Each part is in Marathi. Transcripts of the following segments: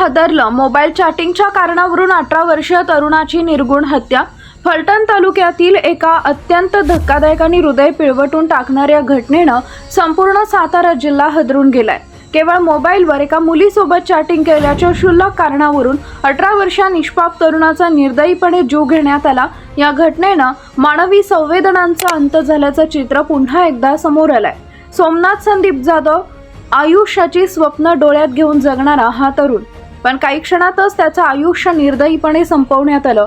हादरलं. मोबाईल चॅटिंगच्या कारणावरून 18 वर्षीय तरुणाची निर्घृण हत्या. फलटण तालुक्यातील एका अत्यंत धक्कादायक आणि हृदय पिळवटून टाकणाऱ्या घटनेनं संपूर्ण सातारा जिल्हा हादरून गेलाय. केवळ मोबाईलवर एका मुलीसोबत चॅटिंग केल्याच्या क्षुल्लक कारणावरून 18 वर्षीय निष्पाप तरुणाचा निर्दयीपणे जीव घेण्यात आला. या घटनेनं मानवी संवेदनांचा अंत झाल्याचं चित्र पुन्हा एकदा समोर आलंय. सोमनाथ संदीप जाधव आयुष्याची स्वप्न डोळ्यात घेऊन जगणारा हा तरुण, पण काही क्षणातच त्याचं आयुष्य निर्दयीपणे संपवण्यात आलं.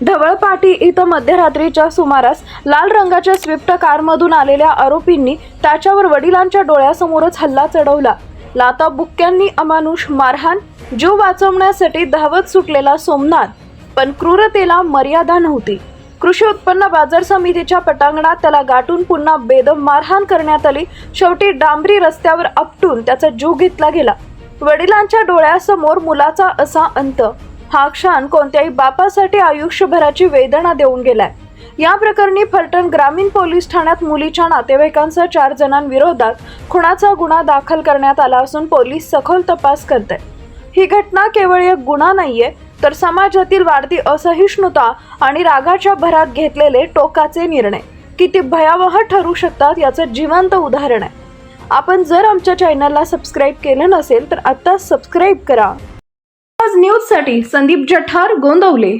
ढवळपाटी इथं मध्यरात्रीच्या सुमारास लाल रंगाच्या स्विफ्ट कारमधून आलेल्या आरोपींनी त्याच्यावर वडिलांच्या डोळ्यासमोरच हल्ला चढवला. लाथा बुक्क्यांनी अमानुष मारहाण. जीव वाचवण्यासाठी धावत सुटलेला सोमनाथ, पण क्रूरतेला मर्यादा नव्हती. कृषी उत्पन्न बाजार समितीच्या पटांगणात त्याला गाठून पुन्हा बेदम मारहाण करण्यात आली. शेवटी डांबरी रस्त्यावर आपटून त्याचा जीव घेतला गेला. वडिलांच्या डोळ्यासमोर मुलाचा असा अंत. हा क्षण कोणत्याही बापासाठी आयुष्यभराची वेदना देऊन गेलाय. या प्रकरणी फलटण ग्रामीण पोलीस ठाण्यात मुलीच्या नातेवाईकांसह 4 जणांविरोधात खुनाचा गुन्हा दाखल करण्यात आला असून पोलीस सखोल तपास करत आहेत. ही घटना केवळ एक गुन्हा नाहीये, तर समाजातील वाढती असहिष्णुता आणि रागाच्या भरात घेतलेले टोकाचे निर्णय किती भयावह ठरू शकतात याचं जिवंत उदाहरण आहे. आपण जर आमच्या चॅनलला सबस्क्राईब केलं नसेल तर आत्ताच सबस्क्राईब करा. आज न्यूजसाठी संदीप जठार, गोंदवले.